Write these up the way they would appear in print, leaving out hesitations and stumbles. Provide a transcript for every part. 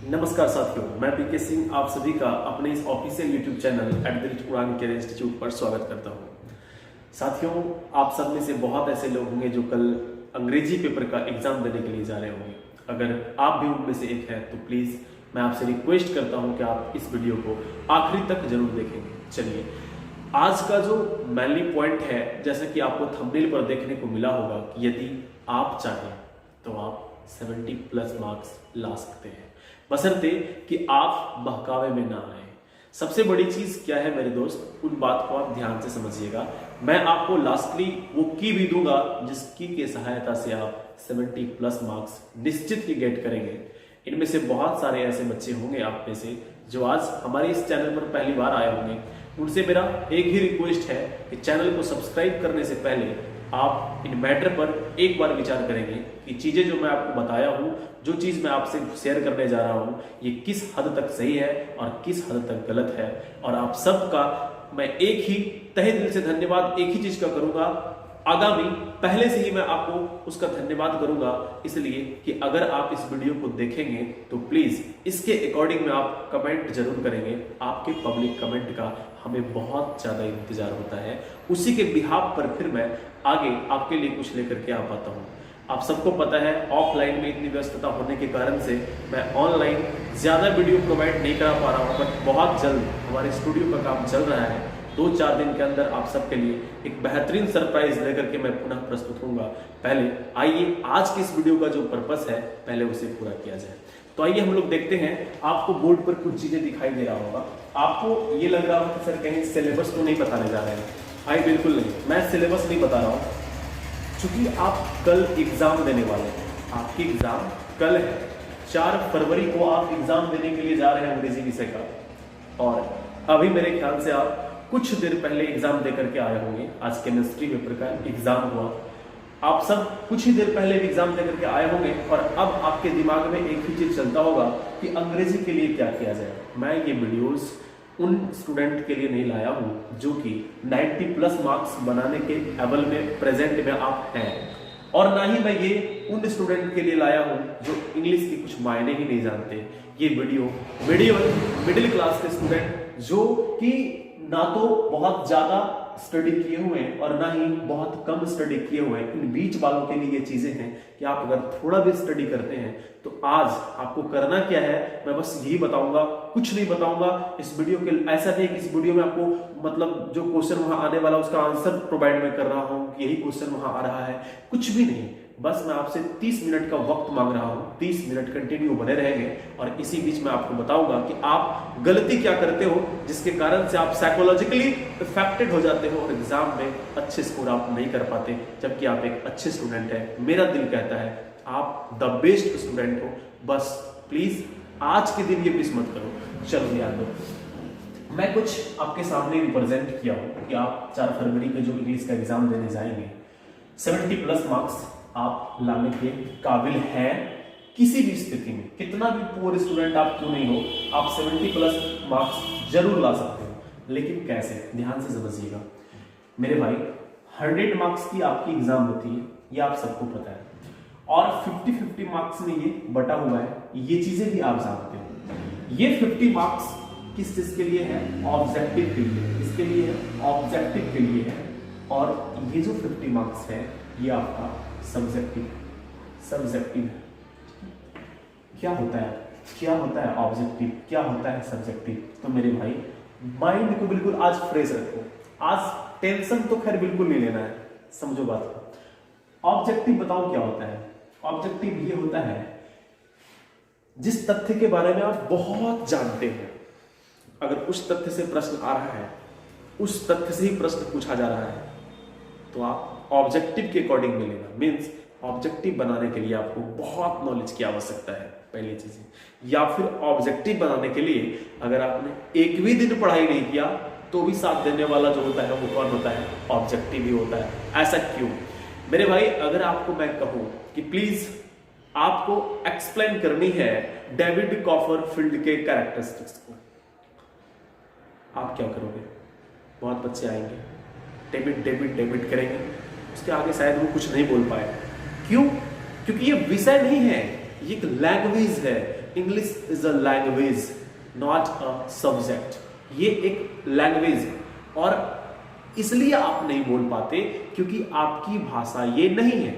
नमस्कार साथियों, मैं पीके सिंह आप सभी का अपने इस ऑफिशियल यूट्यूब चैनल @उड़ान केयर इंस्टीट्यूट पर स्वागत करता हूं। साथियों, आप सब में से बहुत ऐसे लोग होंगे जो कल अंग्रेजी पेपर का एग्जाम देने के लिए जा रहे होंगे। अगर आप भी उनमें से एक हैं तो प्लीज़ मैं आपसे रिक्वेस्ट करता हूं कि आप इस वीडियो को आखिरी तक जरूर देखेंगे। चलिए, आज का जो मेनली पॉइंट है, जैसा कि आपको थंबनेल पर देखने को मिला होगा कि यदि आप चाहें तो आप 70+ मार्क्स ला सकते हैं, बशर्ते कि आप बहकावे में ना आए। सबसे बड़ी चीज क्या है मेरे दोस्त, उन बात को आप ध्यान से समझिएगा। मैं आपको लास्टली वो की भी दूंगा जिसकी के सहायता से आप 70+ मार्क्स निश्चित ही गेट करेंगे। इनमें से बहुत सारे ऐसे बच्चे होंगे आप में से जो आज हमारे इस चैनल पर पहली बार आए होंगे। उनसे मेरा एक ही रिक्वेस्ट है कि चैनल को सब्सक्राइब करने से पहले आप इन मैटर पर एक बार विचार करेंगे कि चीजें जो मैं आपको बताया हूं, जो चीज मैं आपसे शेयर करने जा रहा हूं, ये किस हद तक सही है और किस हद तक गलत है। और आप सबका मैं एक ही तहे दिल से धन्यवाद एक ही चीज का करूंगा, आगामी पहले से ही मैं आपको उसका धन्यवाद करूंगा, इसलिए कि अगर आप इस वीडियो को देखेंगे तो प्लीज इसके अकॉर्डिंग में आप कमेंट जरूर करेंगे। आपके पब्लिक कमेंट का हमें बहुत ज्यादा इंतजार होता है, उसी के बिहाफ पर फिर मैं आगे आपके लिए कुछ लेकर के आ पाता हूँ। आप सबको पता है ऑफलाइन में इतनी व्यस्तता होने के कारण से मैं ऑनलाइन ज्यादा वीडियो प्रोवाइड नहीं करा पा रहा हूँ, बट बहुत जल्द हमारे स्टूडियो का काम चल रहा है। 2-4 दिन के अंदर आप सबके लिए एक बेहतरीन सरप्राइज लेकर के मैं पुनः प्रस्तुत होऊंगा। पहले आइए आज के इस वीडियो का जो पर्पस है पहले उसे पूरा किया जाए। तो आइए हम लोग देखते हैं। आपको बोर्ड पर कुछ चीजें दिखाई दे रहा होगा। आपको ये लग रहा होगा कि सर कहीं सिलेबस तो नहीं बताने जा रहे हैं। भाई बिल्कुल नहीं, मैं सिलेबस नहीं बता रहा हूँ, क्योंकि आप कल एग्जाम देने वाले हैं। आपकी एग्जाम कल है, 4 फरवरी को आप एग्जाम देने के लिए जा रहे हैं अंग्रेजी विषय का। और अभी मेरे ख्याल से आप कुछ देर पहले एग्जाम देकर के आए होंगे। आज केमिस्ट्री पेपर का एग्जाम हुआ, आप सब कुछ ही देर पहले भी एग्जाम देकर के आए होंगे। और अब आपके दिमाग में एक ही चीज चलता होगा कि अंग्रेजी के लिए क्या किया जाए। मैं ये वीडियोस उन स्टूडेंट के लिए नहीं लाया हूं जो कि 90+ मार्क्स बनाने के एबल में प्रेजेंट में आप हैं, और ना ही मैं ये उन स्टूडेंट के लिए लाया हूं जो इंग्लिश के कुछ मायने ही नहीं जानते। ये वीडियो मिडिल क्लास के स्टूडेंट जो कि ना तो बहुत ज्यादा स्टडी किए हुए हैं और ना ही बहुत कम स्टडी किए हुए हैं, इन बीच वालों के लिए ये चीजें हैं कि आप अगर थोड़ा भी स्टडी करते हैं तो आज आपको करना क्या है मैं बस यही बताऊंगा, कुछ नहीं बताऊंगा इस वीडियो के। ऐसा नहीं कि इस वीडियो में आपको मतलब जो क्वेश्चन वहां आने वाला उसका आंसर प्रोवाइड मैं कर रहा हूं, यही क्वेश्चन वहां आ रहा है, कुछ भी नहीं। बस मैं आपसे 30 मिनट का वक्त मांग रहा हूं। 30 मिनट कंटिन्यू बने रहेंगे और इसी बीच में आपको बताऊंगा कि आप गलती क्या करते हो जिसके कारण से आप साइकोलॉजिकली इफेक्टेड हो जाते हो और एग्जाम में अच्छे स्कोर आप नहीं कर पाते, जबकि आप एक अच्छे स्टूडेंट हैं। मेरा दिल कहता है आप द बेस्ट स्टूडेंट हो। बस प्लीज आज के दिन ये मिस मत करो। चलो याद दो, मैं कुछ आपके सामने रिप्रेजेंट किया हूं कि आप 4 फरवरी के जो इंग्लिश का एग्जाम देने जाएंगे, 70+ मार्क्स आप लाने के काबिल हैं। किसी भी स्थिति में, कितना भी पुअर स्टूडेंट आप क्यों नहीं हो, आप 70+ मार्क्स जरूर ला सकते हो। लेकिन कैसे, ध्यान से समझिएगा मेरे भाई। 100 मार्क्स की आपकी एग्जाम होती है, ये आप सबको पता है, और 50-50 मार्क्स में ये बटा हुआ है, ये चीजें भी आप जानते हो। ये 50 मार्क्स किस चीज के लिए है? ऑब्जेक्टिव के लिए। इसके लिए है ऑब्जेक्टिव के लिए है। और ये जो 50 मार्क्स है ये आपका सब्जेक्टिव है। क्या होता है ऑब्जेक्टिव, क्या होता है सब्जेक्टिव? तो मेरे भाई माइंड को बिल्कुल आज फ्रेश रखो। आज टेंशन तो खैर बिल्कुल नहीं लेना है, समझो बात को। ऑब्जेक्टिव बताओ क्या होता है? ऑब्जेक्टिव ये होता है जिस तथ्य के बारे में आप बहुत जानते हैं, अगर उस तथ्य से प्रश्न आ रहा है, उस तथ्य से ही प्रश्न पूछा जा रहा है, तो आप ऑब्जेक्टिव के अकॉर्डिंग में लेना। मीन्स ऑब्जेक्टिव बनाने के लिए आपको बहुत नॉलेज की आवश्यकता है, पहली चीज। या फिर ऑब्जेक्टिव बनाने के लिए अगर आपने एक भी दिन पढ़ाई नहीं किया तो भी साथ देने वाला जो होता है वो कौन होता है? ऑब्जेक्टिव ही होता है। ऐसा क्यों मेरे भाई? अगर आपको मैं कहूं कि प्लीज आपको एक्सप्लेन करनी है डेविड कॉपरफील्ड के कैरेक्टरिस्टिक्स को, आप क्या करोगे? बहुत बच्चे आएंगे, डेविड करेंगे, उसके आगे शायद वो कुछ नहीं बोल पाए। क्यों? क्योंकि ये विषय नहीं है, ये एक लैंग्वेज है। English is a language not a subject. ये एक लैंग्वेज है और इसलिए आप नहीं बोल पाते क्योंकि आपकी भाषा ये नहीं है,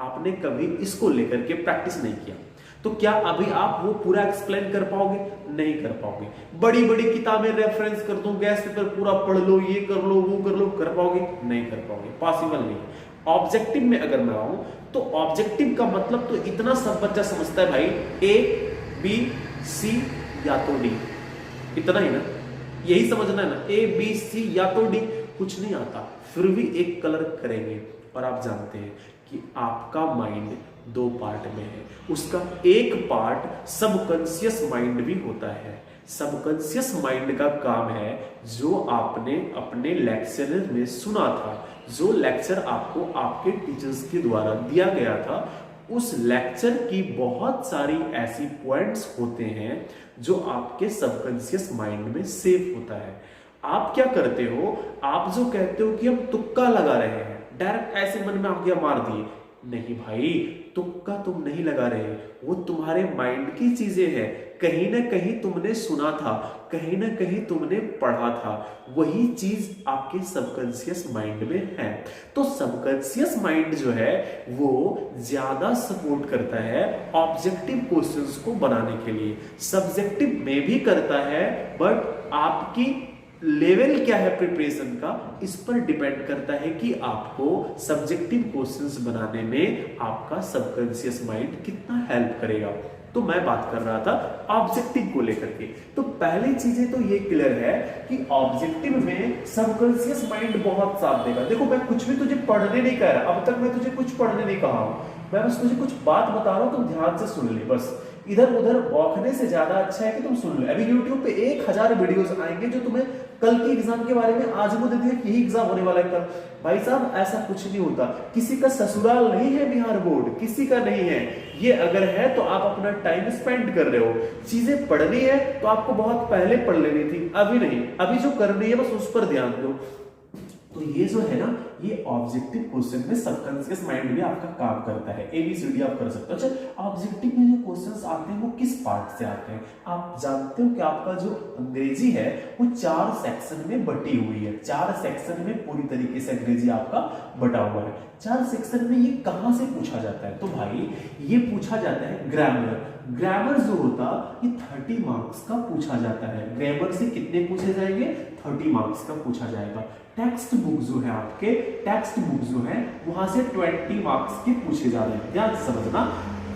आपने कभी इसको लेकर के प्रैक्टिस नहीं किया। तो क्या अभी आप वो पूरा एक्सप्लेन कर पाओगे? नहीं कर पाओगे। बड़ी बड़ी किताबें रेफरेंस कर दो, गैस पेपर पूरा पढ़ लो, ये कर लो वो कर लो, कर पाओगे? नहीं कर पाओगे, पॉसिबल नहीं। ऑब्जेक्टिव में अगर मैं आऊं तो ऑब्जेक्टिव का मतलब तो इतना सब बच्चा समझता है भाई, ए बी सी या तो डी, इतना ही ना, यही समझना है ना, ए बी सी या तो डी, कुछ नहीं आता, फिर भी एक कलर करेंगे। और आप जानते हैं कि आपका माइंड दो पार्ट में है, उसका एक पार्ट सबकॉन्शियस माइंड भी होता है। सबकॉन्शियस माइंड का काम है जो आपने अपने लेक्चर में सुना था, जो लेक्चर आपको आपके टीचर्स के द्वारा दिया गया था, उस लेक्चर की बहुत सारी ऐसी पॉइंट्स होते हैं जो आपके सबकॉन्शियस माइंड में सेव होता है। आप क्या करते हो, आप जो कहते हो कि हम तुक्का लगा रहे हैं, डायरेक्ट ऐसे मन में आ गया मार दिए, नहीं भाई, तुक्का तुम नहीं लगा रहे, वो तुम्हारे माइंड की चीजें हैं, कहीं ना कहीं तुमने सुना था, कहीं ना कहीं तुमने पढ़ा था, वही चीज आपके सबकॉन्शियस माइंड में है। तो सबकॉन्शियस माइंड जो है वो ज्यादा सपोर्ट करता है ऑब्जेक्टिव क्वेश्चंस को बनाने के लिए, सब्जेक्टिव में भी करता है, बट आपकी लेवल क्या है प्रिपरेशन का, इस पर डिपेंड करता है कि आपको सब्जेक्टिव क्वेश्चंस बनाने में आपका सबकॉन्शियस माइंड कितना हेल्प करेगा। तो मैं बात कर रहा था ऑब्जेक्टिव को लेकर के। तो पहली चीजें तो ये क्लियर है कि ऑब्जेक्टिव में सबकॉन्शियस माइंड बहुत साथ देगा। देखो मैं कुछ भी तुझे पढ़ने नहीं कह रहा, अब तक मैं तुझे कुछ पढ़ने नहीं कहा हूं, मैं बस तुझे कुछ बात बता रहा हूं, तुम ध्यान से सुन ले। बस इधर उधर बौखने से ज्यादा अच्छा है कि तुम सुन लो। अभी YouTube पे 1000 वीडियोस आएंगे जो तुम्हें कल के एग्जाम के बारे में आज वो दे दिया कि यही एग्जाम होने वाला है कल। भाई साहब ऐसा कुछ नहीं होता, किसी का ससुराल नहीं है बिहार बोर्ड, किसी का नहीं है। ये अगर है तो आप अपना टाइम स्पेंड कर रहे हो, चीजें पढ़नी है तो आपको बहुत पहले पढ़ लेनी थी, अभी नहीं, अभी जो करनी है बस उस पर ध्यान दो। तो ये जो है ना, ये ऑब्जेक्टिव क्वेश्चन में सबकॉन्शियस माइंड भी आपका काम करता है। एबीसीडी आप कर सकते हो। अच्छा, ऑब्जेक्टिव में जो क्वेश्चंस आते हैं वो किस पार्ट से आते हैं? आप जानते हो कि आपका जो अंग्रेजी है वो 4 सेक्शन में बटी हुई है, 4 सेक्शन में पूरी तरीके से अंग्रेजी आपका बटा हुआ है। 4 सेक्शन में ये कहां से पूछा जाता है? तो भाई ये पूछा जाता है ग्रामर। ग्रामर जो होता ये 30 मार्क्स का पूछा जाता है। ग्रामर से कितने पूछे जाएंगे? 30 मार्क्स का पूछा जाएगा। टेक्स्ट बुक जो है आपके, टेक्स्ट बुक जो है वहां से 20 मार्क्स के पूछे जा रहे हैं। ध्यान से समझना,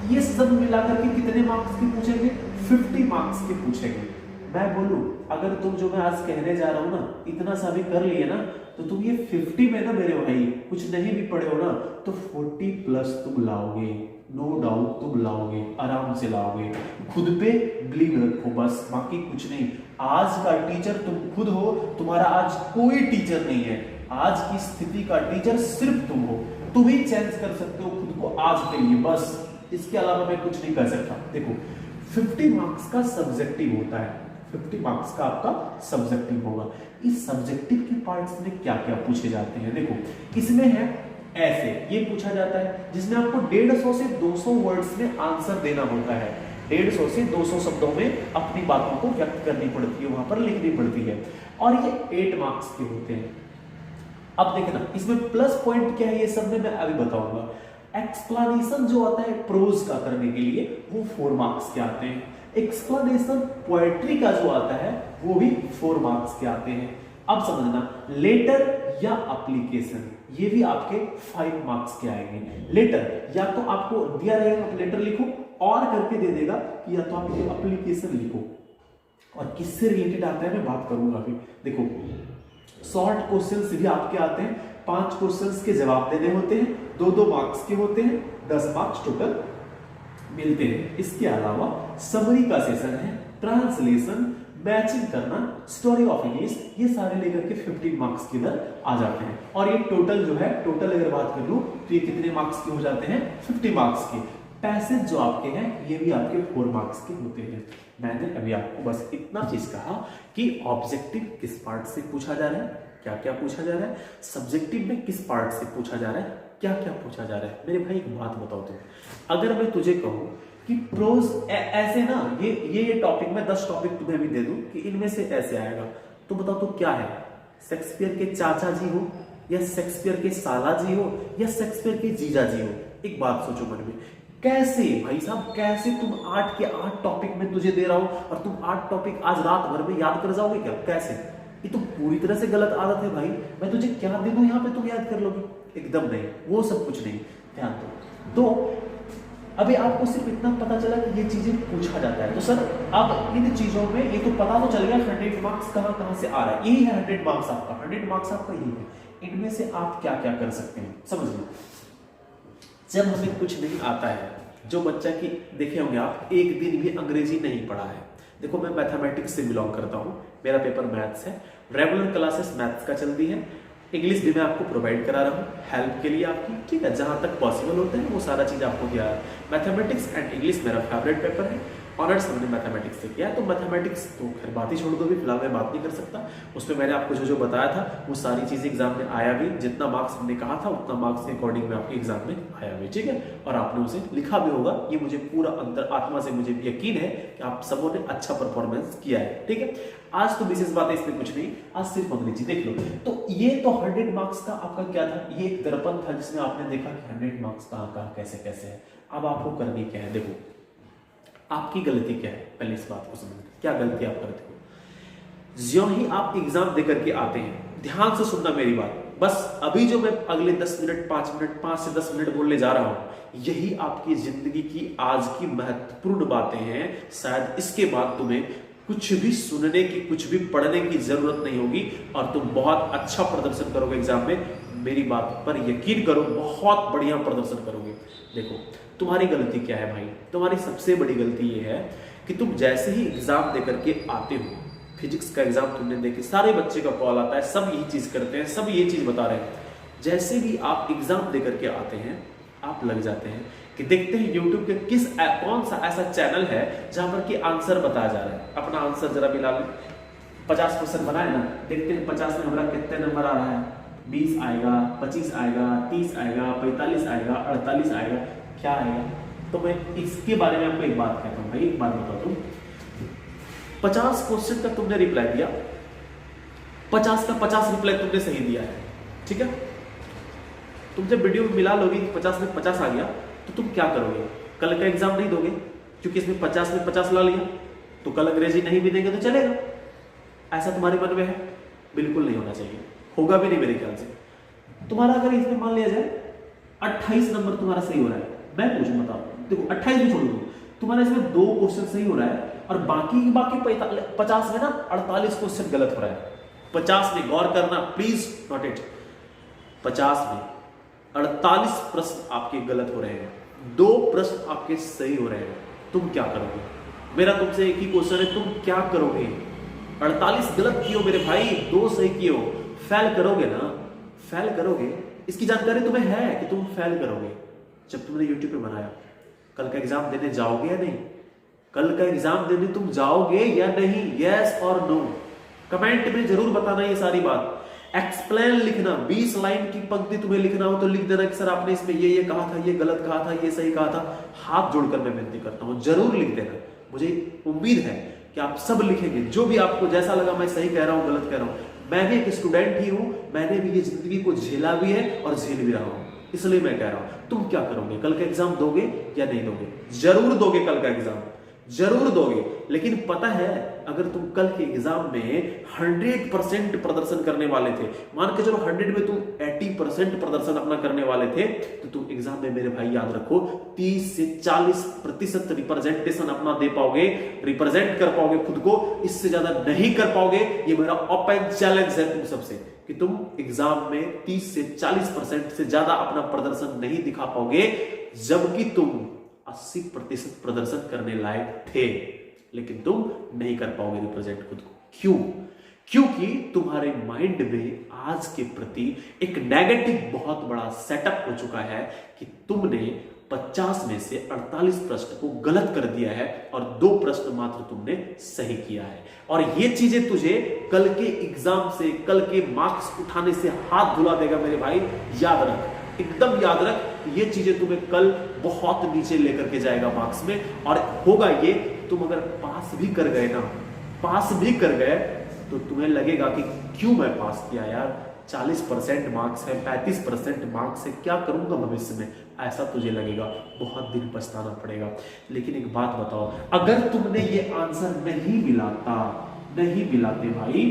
ये सब मिलाकर के कितने मार्क्स के पूछेंगे? 50 मार्क्स के पूछेंगे। मैं बोलूं अगर तुम जो मैं आज कहने जा रहा हूं ना, इतना सा भी कर लिए ना, तो तुम ये 50 में ना मेरे भाई कुछ नहीं भी पढ़े हो ना, तो 40 प्लस तुम लाओगे, नो डाउट तुम लाओगे, आराम से लाओगे। खुद पे बिलीव रखो बस, बाकी कुछ नहीं। आज का टीचर तुम खुद हो, तुम्हारा आज कोई टीचर नहीं है। आज की स्थिति का टीचर सिर्फ तुम हो, तुम ही चेंज कर सकते हो खुद को आज के लिए, बस इसके अलावा मैं कुछ नहीं कर सकता। देखो 50 मार्क्स का सब्जेक्टिव होता है, 50 मार्क्स का आपका सब्जेक्टिव होगा। इस सब्जेक्टिव के पार्ट्स में क्या क्या पूछे जाते हैं? देखो इसमें है ऐसे, ये पूछा जाता है जिसमें आपको 150 से 200 वर्ड्स में आंसर देना होता है। 150 से 200 शब्दों में अपनी बातों को व्यक्त करनी पड़ती है, वहां पर लिखनी पड़ती है, और ये 8 मार्क्स के होते हैं। अब देखना इसमें प्लस पॉइंट क्या है, ये सब में मैं अभी बताऊंगा। एक्सप्लेनेशन जो आता है प्रोज का करने के लिए वो 4 मार्क्स के आते हैं। एक्सप्लेनेशन पोएट्री का जो आता है वो भी 4 मार्क्स के आते हैं। अब समझना, लेटर या एप्लीकेशन ये भी आपके 5 मार्क्स के आएंगे। लेटर या तो आपको दिया रहेगा आप लेटर लिखो, और करके दे देगा कि या तो आप एप्लीकेशन लिखो। और किससे रिलेटेड आता है मैं बात करूंगा अभी। देखो शॉर्ट क्वेश्चंस भी आपके आते हैं, 5 क्वेश्चंस के जवाब देने होते हैं, 2-2 मार्क्स के होते हैं, 10 मार्क्स टोटल मिलते हैं। इसके अलावा समरी का सेशन है, ट्रांसलेशन, मैचिंग करना, स्टोरी ऑफ इंग्लिश, ये सारे लेकर के 15 मार्क्स के इधर आ जाते हैं। और ये टोटल जो है, टोटल अगर बात कर लूं तो ये कितने मार्क्स के हो जाते हैं? 50 मार्क्स के। पैसेज जो आपके हैं ये भी आपके 4 मार्क्स के होते हैं। मैंने अभी आपको बस इतना चीज कहा कि ऑब्जेक्टिव किस पार्ट से पूछा जा रहा है, क्या क्या पूछा जा रहा है, सब्जेक्टिव में किस पार्ट से पूछा जा रहा है, क्या क्या पूछा जा रहा है। मेरे भाई एक बात बताओ तुम, अगर मैं तुझे कहूं कि प्रोज ऐसे ना, ये टॉपिक में 10 टॉपिक तुम्हें भी दे दूं कि इनमें से ऐसे आएगा, तो बताओ तो क्या है? शेक्सपियर के चाचा जी हो, या शेक्सपियर के साला जी हो, या शेक्सपियर के जीजा जी हो? एक बात सोचो मन में, कैसे भाई साहब, कैसे तुम 8 के 8 टॉपिक में तुझे दे रहा हूं और तुम 8 टॉपिक आज रात भर में याद कर जाओगे क्या? कैसे? ये तो पूरी तरह से गलत आदत है भाई। मैं तुझे क्या दे दूं यहां पे तुम याद कर लोगे? एकदम नहीं, वो सब कुछ नहीं, ध्यान दो। तो अभी आपको सिर्फ इतना पता चला कि ये चीजें पूछा जाता है, तो सर अब इन चीजों में ये तो पता तो चल गया 100 मार्क्स कहां से आ रहा है। यही है 100 मार्क्स आपका, 100 मार्क्स आपका यही है। इनमें से आप क्या क्या कर सकते हैं समझ लो। जब हमें कुछ नहीं आता है, जो बच्चा की देखे होंगे आप एक दिन भी अंग्रेजी नहीं पढ़ा है, देखो मैं मैथमेटिक्स से बिलोंग करता हूं, मेरा पेपर मैथ्स है, रेगुलर क्लासेस मैथ्स का चलती है, इंग्लिश भी मैं आपको प्रोवाइड करा रहा हूँ हेल्प के लिए आपकी, ठीक है, जहां तक पॉसिबल होता है वो सारा चीज आपको दिया है। मैथमेटिक्स एंड इंग्लिश मेरा फेवरेट पेपर है, ऑनर्स हमने मैथमेटिक्स से किया है, तो मैथमेटिक्स तो खैर बात ही छोड़ दो, भी फिलहाल मैं बात नहीं कर सकता। उसमें मैंने आपको जो जो बताया था वो सारी चीजें एग्जाम में आया भी, जितना मार्क्स हमने कहा था उतना मार्क्स के अकॉर्डिंग में आपके एग्जाम में आया भी, ठीक है, और आपने उसे लिखा भी होगा, ये मुझे पूरा अंतर आत्मा से मुझे यकीन है कि आप सबों ने अच्छा परफॉर्मेंस किया है, ठीक है। आज तो विशेष बात है इसमें कुछ नहीं, आज सिर्फ अंग्रेजी देख लो। तो ये तो 100 मार्क्स का आपका क्या था, ये एक दर्पण था जिसमें आपने देखा कि 100 मार्क्स कहाँ कैसे कैसे है। अब आपको करनी क्या है, देखो आपकी गलती क्या है, पहले इस बात को समझो, क्या गलती आप करते हो। ज्यों ही आप एग्जाम दे करके आते हैं, ध्यान से सुनना मेरी बात, बस अभी जो मैं अगले 10 मिनट 5 से 10 मिनट बोलने जा रहा हूं, यही आपकी जिंदगी की आज की महत्वपूर्ण बातें हैं। शायद इसके बाद तुम्हें कुछ भी सुनने की, कुछ भी पढ़ने की जरूरत नहीं होगी और तुम बहुत अच्छा प्रदर्शन करोगे एग्जाम में। मेरी बात पर यकीन करो, बहुत बढ़िया प्रदर्शन करोगे। देखो तुम्हारी गलती क्या है भाई, तुम्हारी सबसे बड़ी गलती ये है कि तुम जैसे ही एग्जाम देकर के आते हो, फिजिक्स का एग्जाम तुमने देखे, सारे बच्चे का कॉल आता है, सब यही चीज करते हैं, सब ये चीज बता रहे हैं। जैसे भी आप एग्जाम देकर के आते हैं, आप लग जाते हैं कि देखते हैं यूट्यूब के कौन सा ऐसा चैनल है जहां पर कि आंसर बताया जा रहा है। अपना आंसर जरा मिला लें, 50 क्वेश्चन बनाए ना, देखते हैं 50 में हमारा कितने नंबर आ रहा है, 20 आएगा, 25 आएगा, 30 आएगा, 45 आएगा, 48 आएगा, क्या आएगा। तो मैं इसके बारे में आपको एक बात कहता हूं भाई, एक बात बताओ, तुम 50 क्वेश्चन तक तुमने रिप्लाई दिया, 50 का 50 रिप्लाई तुमने सही दिया है, ठीक है। तुम जब वीडियो में मिला लोगे 50 में 50 आ गया, तो तुम क्या करोगे, कल का एग्जाम नहीं दोगे, क्योंकि इसमें 50 में 50 ला लिया, तो कल अंग्रेजी नहीं भी देंगे तो चलेगा। ऐसा तुम्हारे मन में है? बिल्कुल नहीं होना चाहिए, होगा भी नहीं मेरे ख्याल से। तुम्हारा अगर इसमें मान लिया जाए 28 नंबर तुम्हारा सही हो रहा है, मैं पूछूं बताओ, देखो 28 भी छोड़ दो, तुम्हारे इसमें 2 क्वेश्चन सही हो रहा है और बाकी 50 में ना 48 क्वेश्चन गलत हो रहा है। 50 में गौर करना प्लीज, नोट इट, 50 में 48 प्रश्न आपके गलत हो रहे हैं, 2 प्रश्न आपके सही हो रहे हैं। तुम क्या करोगे? मेरा तुमसे एक ही क्वेश्चन है, तुम क्या करोगे? 48 गलत किए हो मेरे भाई, 2 सही किए हो, फेल करोगे ना? फेल करोगे, इसकी जानकारी तुम्हें है कि तुम फेल करोगे। जब तुमने यूट्यूब पे बनाया, कल का एग्जाम देने जाओगे या नहीं? कल का एग्जाम देने तुम जाओगे या नहीं? यस और नो, कमेंट में जरूर बताना ये सारी बात। एक्सप्लेन लिखना, 20 लाइन की पंक्ति तुम्हें लिखना हो तो लिख देना कि सर आपने इसमें ये कहा था, ये गलत कहा था, ये सही कहा था। हाथ जोड़कर मैं विनती करता हूं, जरूर लिख देना। मुझे उम्मीद है कि आप सब लिखेंगे, जो भी आपको जैसा लगा मैं सही कह रहा हूं, गलत कह रहा हूं। मैं भी एक स्टूडेंट ही हूं, मैंने भी ये जिंदगी को झेला भी है और झेल भी रहा हूं, इसलिए मैं कह रहा हूं। तुम क्या करोगे? कल का एग्जाम दोगे या नहीं दोगे? जरूर दोगे, कल का एग्जाम जरूर दोगे। लेकिन पता है, अगर तुम कल के एग्जाम में 100% प्रदर्शन करने वाले थे, मान के चलो 100 में तुम 80% प्रदर्शन अपना करने वाले थे, तो तुम एग्जाम में मेरे भाई याद रखो 30 से 40% रिप्रेजेंटेशन अपना दे पाओगे, रिप्रेजेंट कर पाओगे खुद को, इससे ज्यादा नहीं कर पाओगे। ये मेरा ओपन चैलेंज है तुम सबसे कि तुम एग्जाम में 30 से 40% से ज्यादा अपना प्रदर्शन नहीं दिखा पाओगे, जबकि तुम 80% प्रदर्शन करने लायक थे, लेकिन तुम नहीं कर पाओगे रिप्रेजेंट खुद को। क्यों? क्योंकि तुम्हारे माइंड में आज के प्रति एक नेगेटिव बहुत बड़ा सेटअप हो चुका है कि तुमने 50 में से 48 प्रश्न को गलत कर दिया है और 2 प्रश्न मात्र तुमने सही किया है। और ये चीजें तुझे कल के एग्जाम से, कल के मार्क्स उठाने से हाथ धुला देगा मेरे भाई, याद रख, एकदम याद रख। ये चीजें तुम्हें कल बहुत नीचे लेकर के जाएगा मार्क्स में। और होगा ये, तुम अगर पास भी कर गए ना, पास भी कर गए तो तुम्हें लगेगा कि क्यों मैं पास किया यार, 40% मार्क्स है, 35% मार्क्स है, क्या करूंगा भविष्य में, ऐसा तुझे लगेगा, बहुत दिन पछताना पड़ेगा। लेकिन एक बात बताओ, अगर तुमने ये आंसर नहीं मिलाते भाई,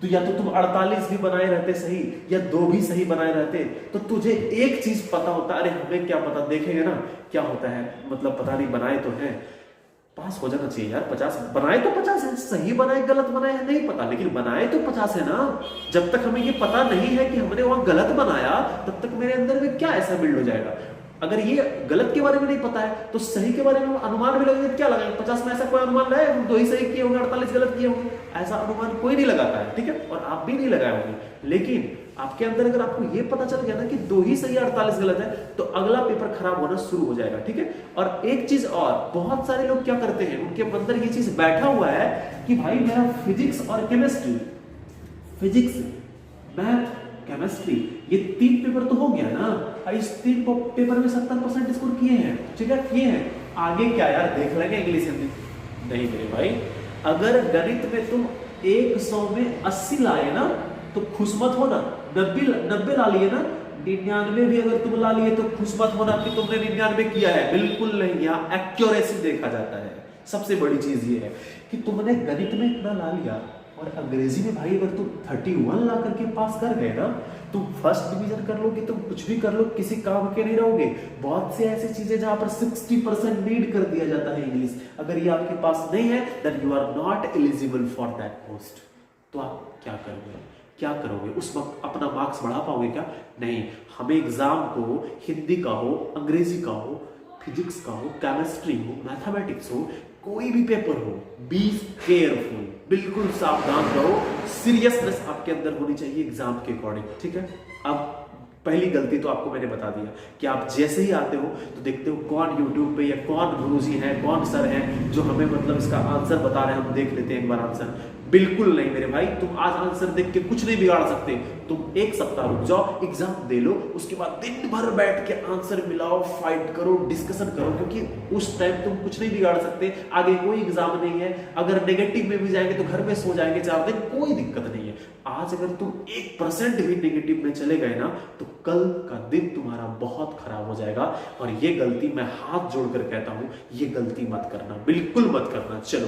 तो या तो तुम 48 भी बनाए रहते सही, या 2 भी सही बनाए रहते, तो तुझे एक चीज पता होता, अरे हमें क्या पता, देखेंगे ना क्या होता है, मतलब पता नहीं, बनाए तो हैं, पास हो जाना चाहिए यार। 50 बनाए तो 50 है, सही बनाए गलत बनाए है नहीं पता, लेकिन बनाए तो 50 है ना। जब तक हमें ये पता नहीं है कि हमने वहां गलत बनाया, तब तक मेरे अंदर में क्या ऐसा बिल्ड हो जाएगा। अगर ये गलत के बारे में नहीं पता है तो सही के बारे में अनुमान भी लगेगा, क्या लगाएंगे, 50 में ऐसा कोई अनुमान है, 2 ही सही किए होंगे, 48 गलत किए होंगे, ऐसा अनुमान कोई नहीं लगाता है, ठीक है, और आप भी नहीं लगाए होंगे। लेकिन आपके अंदर अगर आपको ये पता चल गया ना कि 2 ही सही 48 गलत है, तो अगला पेपर खराब होना शुरू हो जाएगा, ठीक है। और एक चीज और, बहुत सारे लोग क्या करते हैं, उनके अंदर ये चीज बैठा हुआ है कि भाई मेरा फिजिक्स और केमिस्ट्री, फिजिक्स, मैथ, केमिस्ट्री, ये 3 पेपर तो हो गया ना, इस 3 पेपर में 70% स्कोर किए हैं, ठीक है, किए हैं, आगे क्या यार देख लेंगे इंग्लिश हिंदी। नहीं मेरे भाई, अगर गणित में तुम 100 में 80 लाए ना तो खुश मत होना, 90 ला लिए ना, 99 भी अगर तुम ला लिए तो खुश मत होना कि तुमने 99 किया है, बिल्कुल नहीं। यहाँ एक्यूरेसी देखा जाता है, सबसे बड़ी चीज ये है कि तुमने गणित में इतना ला लिया, और अंग्रेजी में भाई अगर तुम 31 ला करके पास कर गए ना, तुम फर्स्ट डिवीजन कर लोगे, तुम कुछ भी कर लो, किसी काम के नहीं रहोगे। बहुत से ऐसी चीजें जहां पर 60% नीड कर दिया जाता है इंग्लिश, अगर ये आपके पास नहीं है, then you are not eligible for that post. तो आप क्या करोगे उस वक्त, अपना मार्क्स बढ़ा पाओगे क्या? नहीं। हमें एग्जाम को हिंदी का हो, अंग्रेजी का हो, फिजिक्स का हो, केमिस्ट्री हो, मैथमेटिक्स हो, कोई भी पेपर हो, बी केयरफुल, बिल्कुल सावधान रहो, सीरियसनेस आपके अंदर होनी चाहिए एग्जाम के अकॉर्डिंग, ठीक है। अब पहली गलती तो आपको मैंने बता दिया कि आप जैसे ही आते हो तो देखते हो कौन यूट्यूब पे या कौन गुरुजी है, कौन सर है जो हमें मतलब इसका आंसर बता रहे हैं, हम देख लेते हैं एक बार आंसर। बिल्कुल नहीं मेरे भाई, तुम आज आंसर देख के कुछ नहीं बिगाड़ सकते। तुम 1 सप्ताह रुक जाओ, एग्जाम दे लो, उसके बाद दिन भर बैठ के आंसर मिलाओ, फाइट करो, डिस्कशन करो, क्योंकि उस टाइम तुम कुछ नहीं बिगाड़ सकते। आगे कोई एग्जाम नहीं है, अगर नेगेटिव में भी जाएंगे तो घर में सो जाएंगे 4 दिन, कोई दिक्कत नहीं है। आज अगर तुम 1% भी नेगेटिव में चले गए ना, तो कल का दिन तुम्हारा बहुत खराब हो जाएगा। और ये गलती मैं हाथ जोड़कर कहता हूं, ये गलती मत करना, बिल्कुल मत करना। चलो,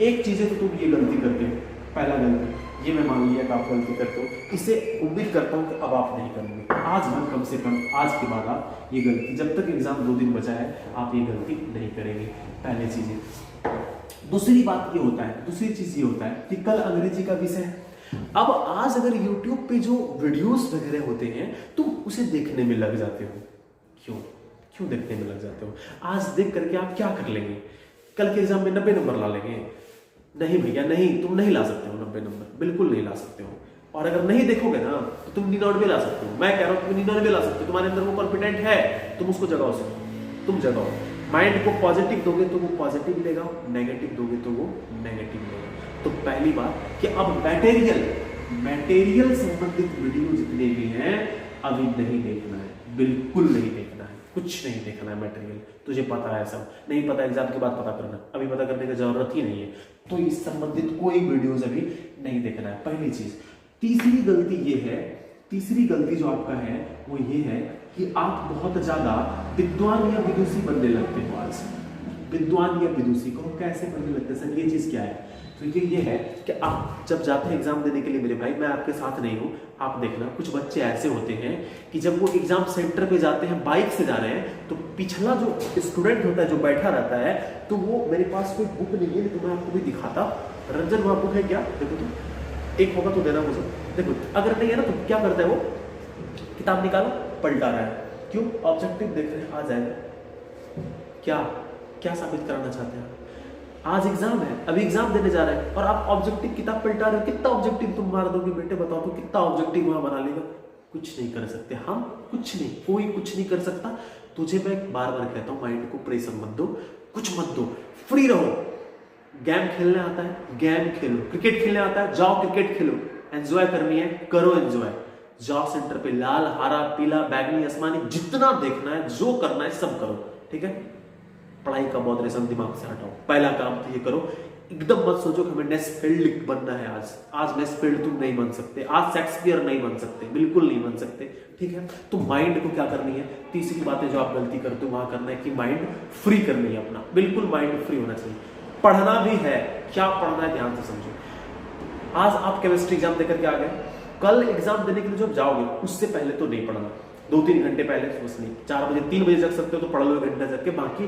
एक चीज है तो तुम ये गलती करते हो, पहला गलती ये मैं मान लिया कि आप गलती करते हो, इसे उम्मीद करता हूं कि अब आप नहीं करोगे। आज हम कम से कम आज के बाद आप ये गलती, जब तक एग्जाम 2 दिन बचा है, आप ये गलती नहीं करेंगे। पहली चीज है। दूसरी बात ये होता है, दूसरी चीज ये होता है कि कल अंग्रेजी का विषय है। अब आज अगर YouTube पे जो वीडियोस वगैरह होते हैं, तुम उसे देखने में लग जाते हो। क्यों देखने में लग जाते हो? आज देख करके आप क्या कर लेंगे? कल के एग्जाम में 90 नंबर ला लेंगे? नहीं भैया नहीं, तुम नहीं ला सकते हो 90 नंबर, बिल्कुल नहीं ला सकते हो। और अगर नहीं देखोगे ना तो तुम 99 ला सकते हो। मैं कह रहा हूं तुम 99 ला सकते हो, तुम्हारे अंदर वो कॉन्फिडेंट है, तुम उसको जगाओ से, तुम जगाओ। माइंड को पॉजिटिव दोगे तो वो पॉजिटिव लेगा, नेगेटिव दोगे तो वो नेगेटिव लेगा। तो पहली बात कि अब मटेरियल संबंधित वीडियो जितने भी हैं अभी नहीं देखना है, बिल्कुल नहीं देखना है, कुछ नहीं देखना है मटेरियल। तुझे पता है सब, नहीं पता एग्जाम के बाद पता करना, अभी पता करने की जरूरत ही नहीं है। तो इस संबंधित कोई वीडियोस अभी नहीं देखना है, पहली चीज। तीसरी गलती ये है, तीसरी गलती जो आपका है वो ये है कि आप बहुत ज्यादा विद्वान या विदुषी बनने लगते हो। आज विद्वान या विदुषी को कैसे बनने लगते हैं सर, ये चीज क्या है? तो ये है कि आप जब जाते हैं एग्जाम देने के लिए, मेरे भाई मैं आपके साथ नहीं हूं, आप देखना कुछ बच्चे ऐसे होते हैं कि जब वो एग्जाम सेंटर पे जाते हैं, बाइक से जा रहे हैं, तो पिछला जो स्टूडेंट होता है जो बैठा रहता है, तो वो मेरे पास कोई बुक नहीं है तो मैं आपको भी दिखाता। रंजन वहां बुक है क्या? देखो तो एक होगा तो देना मुझे। देखो अगर नहीं है ना तो क्या करता है वो, किताब निकाला पलटा रहा है। क्यों? ऑब्जेक्टिव देख रहे हैं, आ जाएगा। क्या साबित कराना चाहते हैं? आज एग्जाम है, अभी एग्जाम देने जा रहे हैं और आप ऑब्जेक्टिव किताब पलटा रहे हो। कितना ऑब्जेक्टिव तुम मार दोगे बेटे, बताओ तो कितना ऑब्जेक्टिव वहां बना लेगा? कुछ नहीं कर सकते हम, कुछ नहीं, कोई कुछ नहीं कर सकता। तुझे मैं बार बार कहता हूं, माइंड को प्रेशर मत दो, कुछ मत दो, फ्री रहो। गेम खेलने आता है, गेम खेलो। क्रिकेट खेलने आता है, जाओ क्रिकेट खेलो। एंजॉय करनी है, करो एंजॉय। जाओ सेंटर पे, लाल, हरा, पीला, बैगनी, आसमानी, जितना देखना है, जो करना है सब करो, ठीक है। पढ़ाई का बहुत रेशम दिमाग से हटाओ। पहला काम तो ये करो, एकदम मत सोचो कि हमें नेस्फील्ड बनना है। आज नेस्फील्ड तुम नहीं बन सकते, आज शेक्सपियर नहीं बन सकते, बिल्कुल नहीं बन सकते, ठीक है। तो माइंड को क्या करनी है, तीसरी बात है जो आप गलती करते हो वहां करना है कि माइंड फ्री करनी है अपना, बिल्कुल माइंड फ्री होना चाहिए। पढ़ना भी है, क्या पढ़ना है ध्यान से समझो। आज आप केमिस्ट्री एग्जाम देकर के आ गए, कल एग्जाम देने के लिए जब जाओगे उससे पहले तो नहीं पढ़ना, 2-3 घंटे पहले बस नहीं, 4 बजे 3 बजे जग सकते हो तो पढ़ लो 1 घंटा जग के, बाकी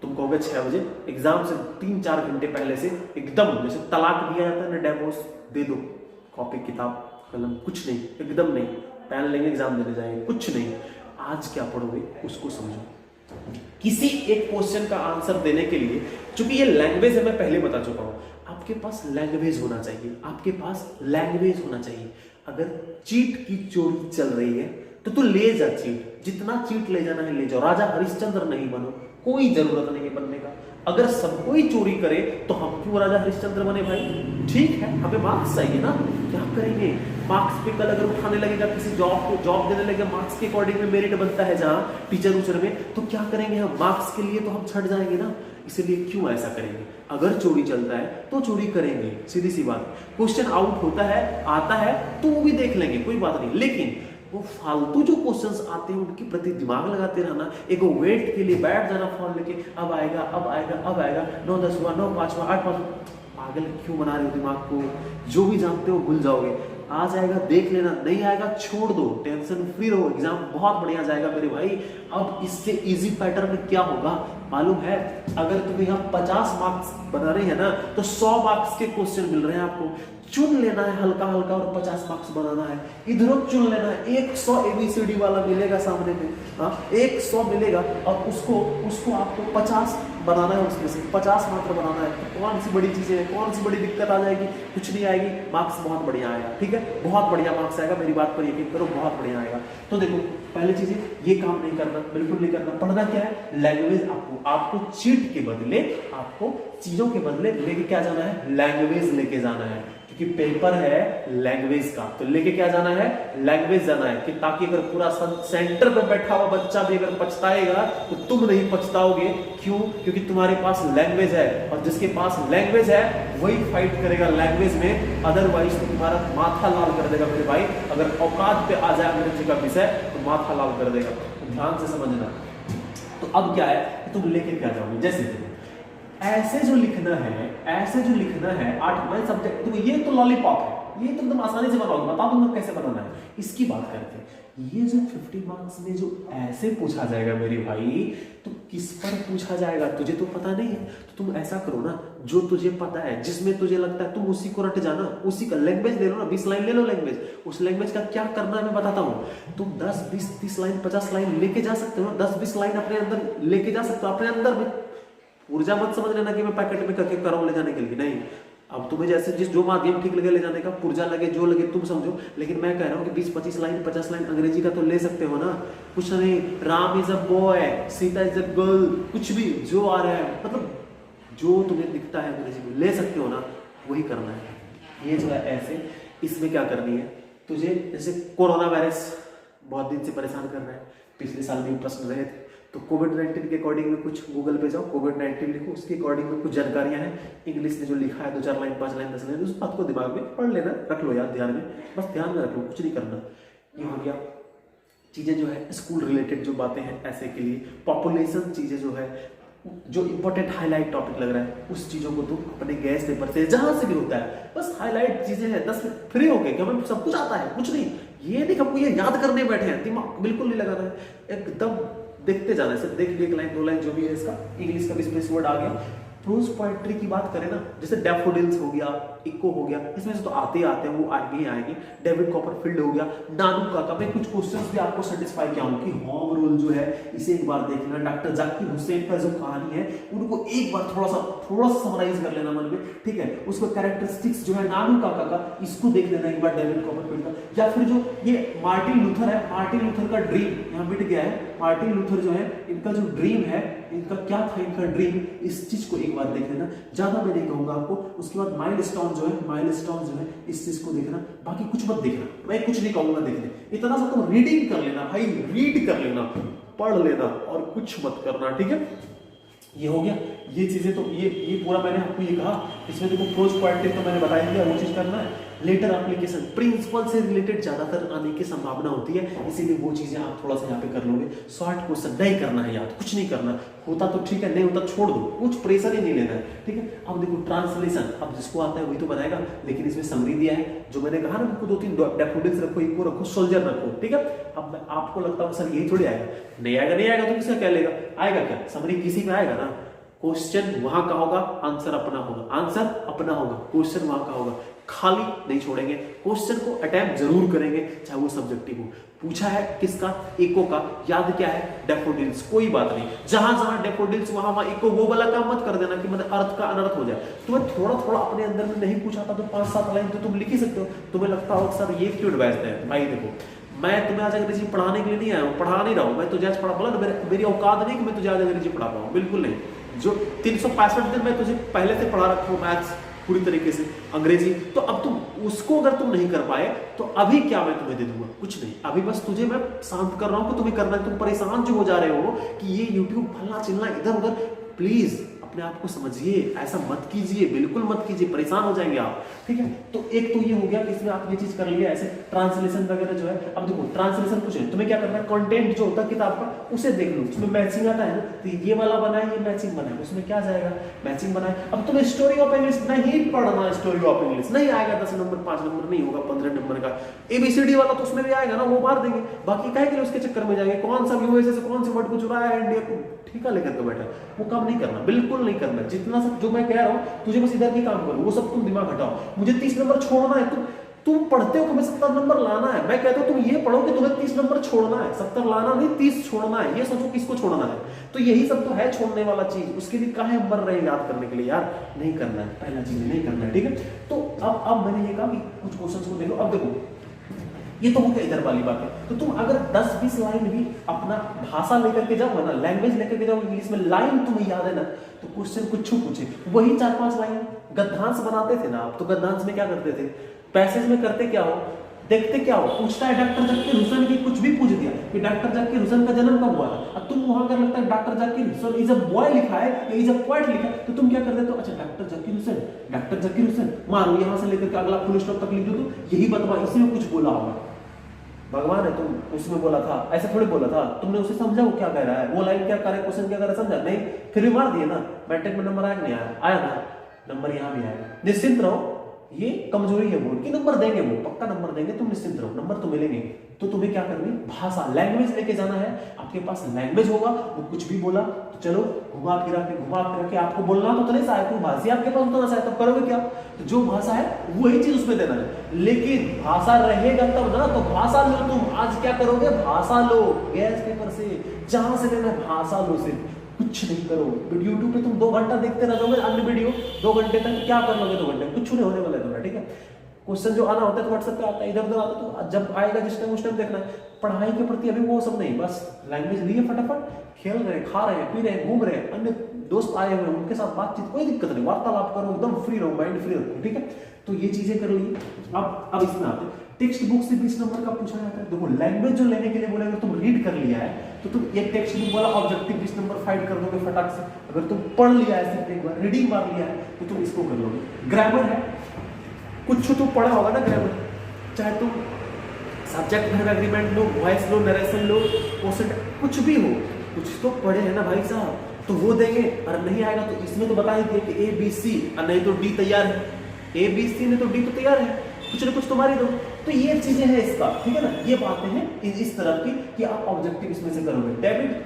तुम कहोगे 6 बजे एग्जाम से 3-4 घंटे पहले से एकदम, जैसे तलाक दिया जाता है ना, डिवोर्स दे दो, कॉपी किताब कलम कुछ नहीं, एकदम नहीं, पेन लेंगे एग्जाम देने जाएंगे, कुछ नहीं। आज क्या पढ़ोगे उसको समझो। किसी एक क्वेश्चन का आंसर देने के लिए, चूंकि ये लैंग्वेज है, मैं पहले बता चुका हूं, आपके पास लैंग्वेज होना चाहिए, आपके पास लैंग्वेज होना चाहिए। अगर चीट की चोरी चल रही है तो तू ले जा चीट, जितना चीट ले जाना है ले जाओ, राजा हरिश्चंद्र नहीं बनो, कोई जरूरत नहीं है बनने का। अगर सब कोई चोरी करे तो हम क्यों राजा हरिश्चंद्र बने भाई? ठीक है, हमें मार्क्स चाहिए ना, क्या करेंगे? मार्क्स पे कल अगर उठाने लगेगा, किसी जॉब देने लगेगा, मार्क्स के अकॉर्डिंग में मेरिट बनता है जहां टीचर उचर में, तो क्या करेंगे हम? मार्क्स के लिए तो हम छट जाएंगे ना, इसलिए क्यों ऐसा करेंगे? अगर चोरी चलता है तो चोरी करेंगे, सीधी सी बात। क्वेश्चन आउट होता है, आता है तो वो भी देख लेंगे, कोई बात नहीं, लेकिन वो फालतू जो क्वेश्चंस आते हैं उनके प्रति दिमाग लगाते रहना, एक वेट के लिए बैठ जाना फॉर्म लेके, अब आएगा अब आएगा अब आएगा, 9 10 हुआ, 9 5 हुआ, 8 5, पागल क्यों बना रहे हो दिमाग को? जो भी जानते हो भूल जाओगे, आ जाएगा देख लेना, नहीं आएगा छोड़ दो, टेंशन फ्री रहो, एग्जाम बहुत बढ़िया जाएगा मेरे भाई। अब इससे इजी पैटर्न क्या होगा मालूम है? अगर तुम्हें यहाँ 50 मार्क्स बना रहे हैं ना, तो 100 मार्क्स के क्वेश्चन मिल रहे हैं आपको, चुन लेना है हल्का हल्का और 50 मार्क्स बनाना है। इधरों चुन लेना है, 100 ABCD वाला मिलेगा सामने में, हाँ 100 मिलेगा, और उसको आपको 50 बनाना है, उसमें से 50 मात्र बनाना है। तो कौन सी बड़ी चीजें हैं, कौन सी बड़ी दिक्कत आ जाएगी? कुछ नहीं आएगी, मार्क्स बहुत बढ़िया आएगा, ठीक है, बहुत बढ़िया मार्क्स आएगा, मेरी बात पर यकीन करो, बहुत बढ़िया आएगा। तो देखो, पहली चीज ये काम नहीं करना, बिल्कुल नहीं करना। पढ़ना क्या है? लैंग्वेज। आपको चीट के बदले, आपको चीजों के बदले लेके क्या जाना है? लैंग्वेज लेके जाना है, क्योंकि पेपर है लैंग्वेज का, तो लेके क्या जाना है? लैंग्वेज जाना है, कि ताकि अगर पूरा सेंटर पे बैठा हुआ बच्चा भी अगर पछताएगा तो तुम नहीं पछताओगे। क्यों? क्योंकि तुम्हारे पास लैंग्वेज है, और जिसके पास लैंग्वेज है वही फाइट करेगा लैंग्वेज में, अदरवाइज तो तुम्हारा माथा लाल कर देगा मेरे भाई। अगर औकात पे आ जाए अंग्रेजी का विषय तो माथा लाल कर देगा, तो ध्यान से समझना। तो अब क्या है, तुम लेके क्या जाओगे? जैसे ऐसे जो लिखना है 8 सब्जेक्ट, तो ये तो लॉलीपॉप है, ये तो एकदम आसानी से बनाओगे, बता दूंगा कैसे बनाना है। इसकी बात करते हैं, ये जो 50 मार्क्स में जो ऐसे पूछा जाएगा मेरे भाई, तो किस पर पूछा जाएगा तुझे तो पता नहीं है। तो तुम ऐसा करो ना, जो तुझे पता है, जिसमें तुझे लगता है, तुम उसी को रट जाना, उसी का लैंग्वेज ले लो ना, 20 लाइन ले लो लैंग्वेज। उस लैंग्वेज का क्या करना है मैं बताता हूँ। तुम 10 20 30 लाइन 50 लाइन लेके जा सकते हो ना, 10 20 लाइन अपने अंदर लेके जा सकते हो, अपने अंदर में। ऊर्जा मत समझ लेना कि मैं पैकेट में करके कर ले जाने के लिए, नहीं। अब तुम्हें जैसे जो माध्यम ठीक लगे ले जाने का, पुर्जा लगे जो लगे तुम समझो, लेकिन मैं कह रहा हूँ कि 20-25 लाइन 50 लाइन अंग्रेजी का तो ले सकते हो ना। कुछ नहीं, Ram is a boy, Sita is a girl, कुछ भी जो आ रहा है, मतलब जो तुम्हें दिखता है अंग्रेजी में ले सकते हो ना, वही करना है। ये जो है ऐसे, इसमें क्या करनी है तुझे? जैसे कोरोना वायरस बहुत दिन से परेशान कर रहा है, पिछले साल भी प्रश्न रहे थे, तो कोविड-19 के अकॉर्डिंग में कुछ गूगल पे जाओ, कोविड-19 लिखो, उसके अकॉर्डिंग में कुछ जानकारियां हैं, इंग्लिश में जो लिखा है 2-4 लाइन 5 लाइन 10 लाइन, उस बात को दिमाग में पढ़ लेना, रख लो यार ध्यान में, बस ध्यान में रख लो, कुछ नहीं करना। ये हो गया चीजें जो है स्कूल रिलेटेड जो बातें हैं ऐसे के लिए। पॉपुलेशन चीजें जो है, जो इंपॉर्टेंट हाईलाइट टॉपिक लग रहा है, उस चीजों को तुम अपने गैस पेपर से जहां से भी होता है, बस हाईलाइट चीजें हैं, 10 मिनट फ्री हो गए कि हमें सब कुछ आता है, कुछ नहीं। ये नहीं हमको ये याद करने बैठे हैं, दिमाग बिल्कुल नहीं लगाना है, एकदम देखते जाना है, सिर्फ देख लिए 1 लाइन 2 लाइन जो भी है इसका, इंग्लिश का 20-20 वर्ड आ गया। प्रोज पोएट्री की बात करें ना, जैसे डैफोडिल्स हो गया, इको हो गया, इसमें से तो आते आते हैं, वो आएंगे ही आएंगे। डेविड कॉपरफील्ड हो गया, नानू काका, मैं कुछ क्वेश्चंस भी आपको सेटिस्फाई किया हूं कि होम रूल जो है इसे एक बार देख लेना, डॉक्टर जाकिर हुसैन का जो कहानी है उनको एक बार थोड़ा सा समराइज कर लेना मन में, ठीक है। उसका कैरेक्टरिस्टिक्स जो है नानू काका का, इसको देख लेना एक बार डेविड कॉपरफील्ड का। या फिर जो ये मार्टिन लूथर है, मार्टिन लूथर का ड्रीम यहाँ मिट गया है, मार्टिन लूथर जो है, इनका जो ड्रीम है, इनका क्या था, इनका ड्रीम, इस चीज को एक बार देख लेना, ज्यादा मैं नहीं कहूंगा आपको। उसके बाद माइलस्टोन जो है इस चीज को देखना, बाकी कुछ मत देखना, मैं कुछ नहीं कहूंगा देखने, इतना सा तुम रीडिंग कर लेना भाई, रीड कर लेना, पढ़ लेना और कुछ मत करना, ठीक है। ये हो गया, ये चीजें तो ये पूरा मैंने आपको ये कहा। इसमें देखो प्रोज क्वालिटी तो मैंने बता दिया, वो चीज करना है। लेटर एप्लीकेशन प्रिंसिपल से रिलेटेड ज्यादातर आने की संभावना होती है, इसीलिए वो चीजें आप थोड़ा सा यहाँ पे कर लोगे। शॉर्ट क्वेश्चन नहीं करना है याद, कुछ नहीं करना, होता तो ठीक है, नहीं होता छोड़ दो, कुछ प्रेशर ही नहीं लेना है, ठीक है। अब देखो ट्रांसलेशन, अब जिसको आता है वही तो बनाएगा, लेकिन इसमें समरी दिया है, जो मैंने कहा ना, आपको 2-3 डैफोडिल्स रखो, इको रखो, सोल्जर रखो, ठीक है। अब आपको लगता है सर यही थोड़ी आएगा, नहीं आएगा तो किसका क्या लेगा, आएगा क्या, समरी किसी में आएगा ना। क्वेश्चन वहां का होगा, आंसर अपना होगा, आंसर अपना होगा, क्वेश्चन वहां का होगा, खाली नहीं छोड़ेंगे, क्वेश्चन को अटेम्प्ट जरूर करेंगे, चाहे वो सब्जेक्टिव हो। पूछा है किसका, इको का, याद क्या है, डैफोडिल्स, कोई बात नहीं, जहां जहां डैफोडिल्स वहां इको, वो वाला काम मत कर देना कि मतलब अर्थ का अनर्थ हो जाए। तुम्हें थोड़ा थोड़ा अपने अंदर में नहीं पूछा था तो 5-7 लाइन तो तुम लिख ही सकते हो। तुम्हें लगता हो सर ये क्यों एडवाइस है, भाई देखो मैं तुम्हें आज अंग्रेजी पढ़ाने के लिए नहीं आया हूँ, पढ़ा नहीं रहा हूँ मैं तुझे आज पढ़ा, बोला मेरी औकात नहीं कि मैं तुझे आज अंग्रेजी पढ़ा पाऊँ, बिल्कुल नहीं। जो 365 दिन मैं तुझे पहले से पढ़ा रखा हूँ मैथ्स पूरी तरीके से, अंग्रेजी, तो अब तुम उसको अगर तुम नहीं कर पाए तो अभी क्या मैं तुम्हें दे दूंगा, कुछ नहीं। अभी बस तुझे मैं शांत कर रहा हूं कि तुम्हें करना है। तुम परेशान जो हो जा रहे हो कि ये YouTube फलना चिल्ला इधर उधर, प्लीज अपने आप को समझिए, ऐसा मत कीजिए, बिल्कुल मत कीजिए, परेशान हो जाएंगे आप, ठीक है। तो एक तो ये हो गया कि इसमें आप ये चीज कर लिए, ऐसे ट्रांसलेशन वगैरह जो है। अब देखो ट्रांसलेशन कुछ है, तुम्हें क्या करना है, कंटेंट जो होता है किताब का उसे देख लो, उसमें मैचिंग आता है ना, तो ये वाला बनाए, ये मैचिंग बनाए, उसमें क्या जाएगा, मैचिंग बनाए। अब तुम्हें स्टोरी ऑफ इंग्लिश नहीं पढ़ना, स्टोरी ऑफ इंग्लिश नहीं आएगा, 10 नंबर 5 नंबर नहीं होगा, 15 नंबर का ABCD वाला तो उसमें भी आएगा ना, वो मार देंगे, बाकी कहे कि उसके चक्कर में जाएंगे, कौन सा यूएसए से कौन से वर्ड को चुराया है इंडिया को, ठीका लेकर के बैठा, वो काम नहीं करना, बिल्कुल नहीं करना। जितना सब जो मैं कह रहा हूं तुझे बस इधर की काम करो, वो सब तुम दिमाग हटाओ। मुझे 30 नंबर छोड़ना है, तुम पढ़ते हो कि मैं 70 नंबर लाना है, मैं कहता हूं तुम ये पढ़ो कि तुम्हें 30 नंबर छोड़ना है, 70 लाना नहीं, 30 छोड़ना है। ये सोचो किसको छोड़ना है, तो यही सब तो है छोड़ने वाला चीज। उसके लिए काहे मर रहे हैं याद करने के लिए, यार नहीं करना है, पहला चीज नहीं करना है, ठीक है। तो अब मैंने ये कहा कि कुछ क्वेश्चंस को देखो। अब देखो ये तो हो गया इधर वाली बात है। तो तुम अगर 10-20 लाइन भी अपना भाषा लेकर के जाओ ना, लैंग्वेज लेकर के जाओ इंग्लिश में, लाइन तुम्हें याद है ना, तो क्वेश्चन कुछ पूछे वही 4-5 लाइन। गद्यांश बनाते थे ना आप, तो गद्यांश में क्या करते थे, पैसेज में करते क्या हो, देखते क्या हो, पूछता है डॉक्टर जाकिर हुसैन की, कुछ भी पूछ दिया कि डॉक्टर जाकिर हुसैन का जन्म कब हुआ था, अब तुम वहां कर लगता है doctor Zakir Hussain is a boy लिखा है या इज अ पोएट लिखा है, तो तुम क्या कर देते हो, अच्छा डॉक्टर जाकिर हुसैन मारो, यहां से लेकर के अगला फुल स्टॉप तक लिख दो, तो यही बतवा, इसी में कुछ बोला होगा। भगवान है, तुम उसमें बोला था, ऐसे थोड़ी बोला था, तुमने उसे समझा वो क्या कह रहा है, वो लाइन क्या कर रहा है, क्वेश्चन क्या कर रहा है, समझा नहीं, फिर भी मार दिए ना। मैट्रिक में नंबर आया नहीं आया ना, नंबर यहाँ भी आएगा, निश्चिंत रहो। ये कमजोरी है बोर्ड की, नंबर देंगे, वो पक्का नंबर देंगे, तुम निश्चिंत रहो, नंबर तो मिलेंगे। तो तुम्हें क्या करनी, भाषा लैंग्वेज लेके जाना है, आपके पास लैंग्वेज होगा, वो कुछ भी बोला तो चलो घुमा फिरा के आपको बोलना तो नहीं सहायक, भाषा आपके पास उतना सहायक, तब करोगे क्या, तो जो भाषा है वही चीज उसमें देना है। लेकिन भाषा रहेगा तब ना, तो भाषा लो, तुम आज क्या करोगे, भाषा लो गैस पेपर से, जहां से लेना भाषा लो, से कुछ नहीं करो। यूट्यूब पे तुम 2 घंटा देखते रह जाओगे अन्य वीडियो, 2 घंटे तक क्या कर लोगे, 2 घंटे कुछ नहीं होने वाला है तुम्हारा, ठीक है। क्वेश्चन जो आना होता है तो व्हाट्सएप पे आता है, इधर उधर आता है, तो जब आएगा जिस टाइम उस टाइम देखना है। पढ़ाई के प्रति अभी वो सब नहीं, बस लैंग्वेज लिए फटाफट, खेल रहे, खा रहे, पी रहे, घूम रहे, अन्य दोस्त आए हुए उनके साथ बातचीत, कोई दिक्कत नहीं, वार्तालाप करो, एकदम फ्री रहो, माइंड फ्री रखो, ठीक है। तो ये चीजें कर ली। अब इसमें आते हैं टेक्स्ट बुक से 20 नंबर का पूछा जाता है। देखो लैंग्वेज जो लेने के लिए बोले, अगर तुम रीड कर लिया है तो तुम एक टेक्स्ट बुक वाला ऑब्जेक्टिव 20 नंबर फाइंड कर दोगे फटाक से। अगर तुम पढ़ लिया है, सिर्फ एक बार रीडिंग मार लिया है, तो तुम इसको कर लोगे। ग्रामर है, कुछ तो पढ़ा होगा ना ग्रामर, चाहे तुम सब्जेक्ट वर्ब एग्रीमेंट लो, वॉइस लो, नरेशन लो, क्वेश्चन कुछ भी हो, कुछ तो पढ़े है ना भाई साहब, तो वो देंगे। और नहीं आएगा तो इसमें तो बता ही दिए कि ABC, और नहीं तो D तैयार है, ABC नहीं तो D तो तैयार है, कुछ ना कुछ तुम्हारी दो। तो ये चीजें हैं इसका, ठीक है ना, ये बातें हैं इस तरह की कि आप ऑब्जेक्टिव इसमें से करोगे। डेबिट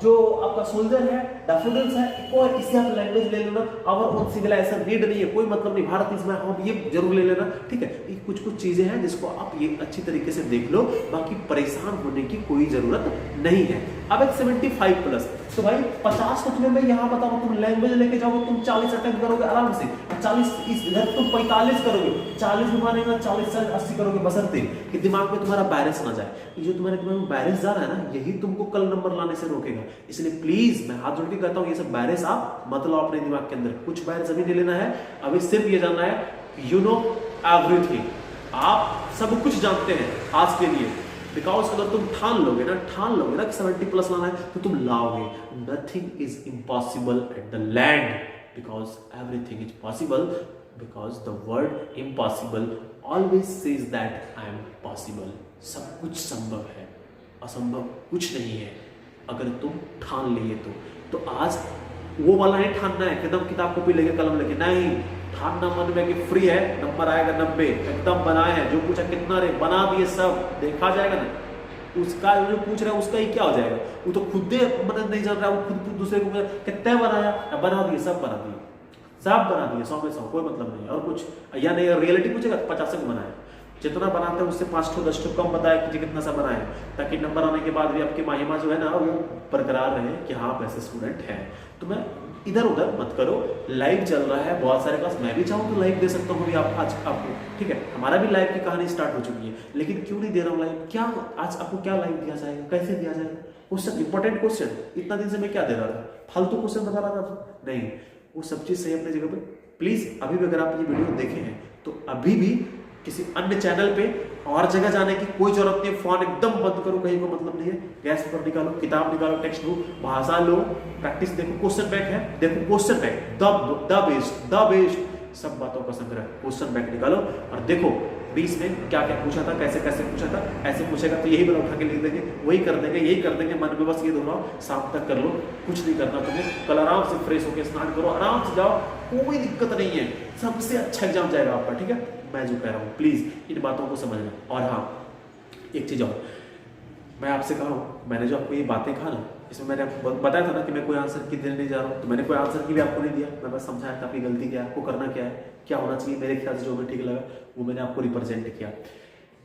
जो आपका सोल्जर है डैफोडिल्स है एक और, इसे आप लैंग्वेज ले लेना। आवर ओन सिविलाइजेशन नीड नहीं है, कोई मतलब नहीं, भारत इसमें हम ये जरूर ले लेना, ठीक है। ये कुछ कुछ चीजें हैं जिसको आप ये अच्छी तरीके से देख लो, बाकी परेशान होने की कोई जरूरत नहीं है। अब एक 75 प्लस, तो भाई 50 तो तुम्हें मैं यहाँ बताऊँ, तुम लैंग्वेज लेके जाओगे, तुम 40 अटेम्प्ट करोगे आराम से, 40 इधर तुम 45 करोगे, 40 भी मानेगा, 40 से 80 करोगे, बशर्ते कि दिमाग में तुम्हारा बैलेंस ना जाए। ये जो तुम्हारे दिमाग में बैलेंस जा रहा है ना, यही तुमको कल नंबर लाने से रोकेगा। इसलिए प्लीज मैं हाथ जोड़ के कहता हूँ, ये सब बैलेंस आप मत लो अपने दिमाग के अंदर। कुछ बैलेंस अभी नहीं लेना है, अभी सिर्फ ये जानना है यू नो एवरीथिंग, आप सब कुछ जानते हैं आज के लिए। बिकॉज अगर तुम ठान लोगे ना कि 70 प्लस लाना है, तो तुम लाओगे। Nothing is impossible at the land, because everything is possible, because the word impossible always says that I am possible. सब कुछ संभव है, असंभव कुछ नहीं है अगर तुम ठान लिए तो आज वो वाला नहीं ठानना है एकदम किताब कॉपी लेके कलम लेके, नहीं, ठानना मन में कि फ्री है, नंबर आएगा 90, एकदम बनाए हैं, जो पूछा कितना रे बना दिए, सब देखा जाएगा ना। उसका जो पूछ रहा है उसका ही क्या हो जाएगा, वो तो खुद मदद नहीं जान रहा, वो खुद दूसरे को कितने बनाया, बना दिए, सब बना दिए, सब बना दिए, 100 में 100, कोई मतलब नहीं। और कुछ या नहीं रियलिटी पूछेगा 50 को बनाया, जितना बनाते हैं उससे 5 ठो 10 ठो कम बताया कि कितना सा बनाए, ताकि नंबर आने के बाद भी आपकी महिमा जो है ना वो बरकरार रहे कि हाँ आप ऐसे स्टूडेंट हैं। तो मैं इधर उधर मत करो, लाइव चल रहा है बहुत सारे क्लास, मैं भी चाहूँ तो लाइव दे सकता हूँ आप आज आपको, ठीक है। हमारा भी लाइव की कहानी स्टार्ट हो चुकी है, लेकिन क्यों नहीं दे रहा हूँ लाइव, क्या आज आपको क्या लाइव दिया जाएगा, कैसे दिया जाएगा, क्वेश्चन इंपॉर्टेंट क्वेश्चन, इतना दिन से मैं क्या दे रहा था, फालतू क्वेश्चन बता रहा था, नहीं, वो सब चीज सही अपनी जगह पे। प्लीज अभी भी अगर आप ये वीडियो देखे हैं तो अभी भी किसी अन्य चैनल पे और जगह जाने की कोई जरूरत नहीं है, फोन एकदम बंद करो, कहीं को मतलब नहीं है, गैस पेपर निकालो, किताब निकालो, टेक्स्ट बुक, भाषा लो, प्रैक्टिस देखो, क्वेश्चन बैंक है, देखो क्वेश्चन बैंक, द बेस्ट सब बातों का संग्रह, क्वेश्चन बैंक निकालो और देखो 20 में क्या क्या पूछा था, कैसे कैसे पूछा था, ऐसे पूछेगा तो यही बना उठा के लिख देंगे, वही कर देंगे, यही कर देंगे, मन में बस ये दोहराओ, शाम तक कर लो, कुछ नहीं करना तुम्हें, कल आराम से फ्रेश होकर स्नान करो, आराम से जाओ, कोई दिक्कत नहीं है, सबसे अच्छा एग्जाम जाएगा आपका, ठीक है। मैं जो कह रहा हूँ प्लीज इन बातों को समझना। और हाँ एक चीज और मैं आपसे कह रहा हूँ, मैंने जो आपको ये बातें कहा ना, इसमें मैंने आपको बताया था ना कि मैं कोई आंसर की देने नहीं जा रहा हूँ, तो मैंने कोई आंसर की भी आपको नहीं दिया, मैं बस समझाया था आपकी गलती क्या है, आपको करना क्या है, क्या होना चाहिए, मेरे ख्याल से जो हमें ठीक लगा वो मैंने आपको रिप्रेजेंट किया।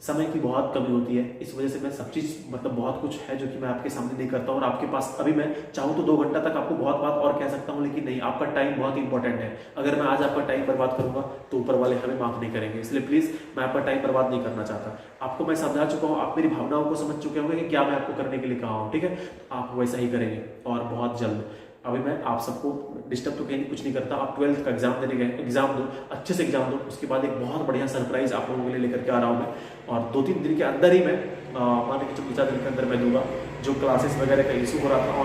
समय की बहुत कमी होती है, इस वजह से मैं सब चीज़ मतलब बहुत कुछ है जो कि मैं आपके सामने नहीं करता हूँ, और आपके पास अभी मैं चाहूँ तो 2 घंटा तक आपको बहुत बात और कह सकता हूँ, लेकिन नहीं, आपका टाइम बहुत इंपॉर्टेंट है। अगर मैं आज आपका टाइम बर्बाद करूंगा तो ऊपर वाले हमें माफ नहीं करेंगे, इसलिए प्लीज़ मैं आपका टाइम बर्बाद नहीं करना चाहता। आपको मैं समझा चुका हूँ, आप मेरी भावनाओं को समझ चुके होंगे कि क्या मैं आपको करने के लिए कहा हूँ, ठीक है। आप वैसा ही करेंगे और बहुत जल्द। अभी मैं आप सबको डिस्टर्ब तो कहीं कुछ नहीं करता, आप 12th का एग्जाम देने गए, एग्जाम दो, अच्छे से एग्जाम दो, उसके बाद एक बहुत बढ़िया सरप्राइज आप लोगों के लिए लेकर के आ रहा हूँ मैं, और 2-3 दिन के अंदर ही मैं माने कि 2-4 दिन के अंदर मैं दूंगा। जो क्लासेस वगैरह का इशू हो रहा था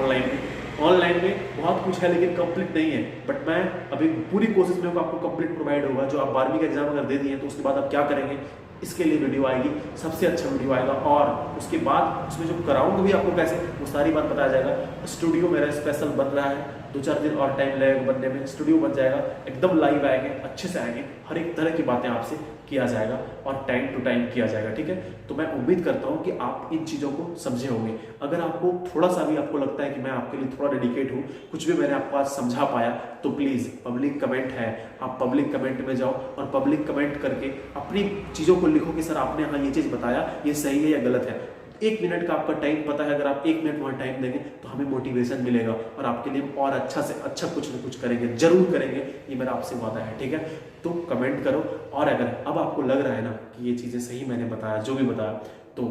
ऑनलाइन में बहुत कुछ है लेकिन कंप्लीट नहीं है, बट मैं अभी पूरी कोशिश में आपको कंप्लीट प्रोवाइड होगा। जो आप 12वीं का एग्जाम अगर दे दिए तो उसके बाद आप क्या करेंगे, इसके लिए वीडियो आएगी, सबसे अच्छा वीडियो आएगा, और उसके बाद उसमें जो कराऊंगा भी आपको कैसे, वो सारी बात बताया जाएगा। स्टूडियो मेरा स्पेशल बन रहा है, 2-4 दिन और टाइम लगेगा बनने में, स्टूडियो बन जाएगा, एकदम लाइव आएंगे, अच्छे से आएंगे, हर एक तरह की बातें आपसे किया जाएगा और टाइम टू टाइम किया जाएगा, ठीक है। तो मैं उम्मीद करता हूँ कि आप इन चीज़ों को समझे होंगे। अगर आपको थोड़ा सा भी आपको लगता है कि मैं आपके लिए थोड़ा डेडिकेट हूँ, कुछ भी मैंने आपको आज समझा पाया, तो प्लीज़ पब्लिक कमेंट है, आप पब्लिक कमेंट में जाओ और पब्लिक कमेंट करके अपनी चीज़ों को लिखो कि सर आपने हाँ ये चीज़ बताया, ये सही है या गलत है। 1 मिनट का आपका टाइम पता है, अगर आप 1 मिनट वहाँ टाइम देंगे तो हमें मोटिवेशन मिलेगा और आपके लिए और अच्छा से अच्छा कुछ ना कुछ करेंगे, जरूर करेंगे, ये मेरा आपसे वादा है, ठीक है। तो कमेंट करो, और अगर अब आपको लग रहा है ना कि ये चीज़ें सही मैंने बताया, जो भी बताया, तो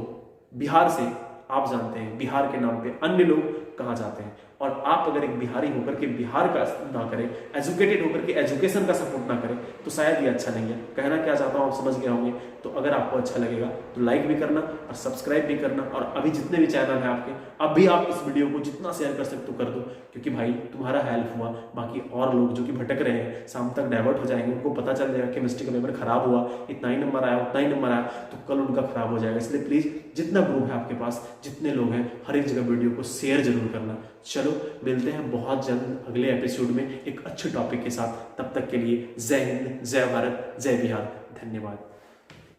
बिहार से आप जानते हैं बिहार के नाम पे अन्य लोग कहाँ जाते हैं, और आप अगर एक बिहारी होकर के बिहार का ना करें, एजुकेटेड होकर के एजुकेशन का सपोर्ट ना करें, तो शायद ये अच्छा नहीं है। कहना क्या चाहता हूँ आप समझ गए होंगे। तो अगर आपको अच्छा लगेगा तो लाइक भी करना और सब्सक्राइब भी करना, और अभी जितने भी चैनल हैं आपके, अभी आप इस वीडियो को जितना शेयर कर सकते हो कर दो, क्योंकि भाई तुम्हारा हेल्प हुआ, बाकी और लोग जो कि भटक रहे हैं शाम तक डाइवर्ट हो जाएंगे, उनको पता चल जाएगा केमिस्ट्री का पेपर खराब हुआ, इतना ही नंबर आया, उतना ही नंबर आया, तो कल उनका खराब हो जाएगा। इसलिए प्लीज जितना ग्रुप है आपके पास, जितने लोग हैं, हर एक जगह वीडियो को शेयर जरूर करना। चलो मिलते हैं बहुत जल्द अगले एपिसोड में एक अच्छे टॉपिक के साथ। तब तक के लिए जय हिंद, जय भारत, जय बिहार, धन्यवाद।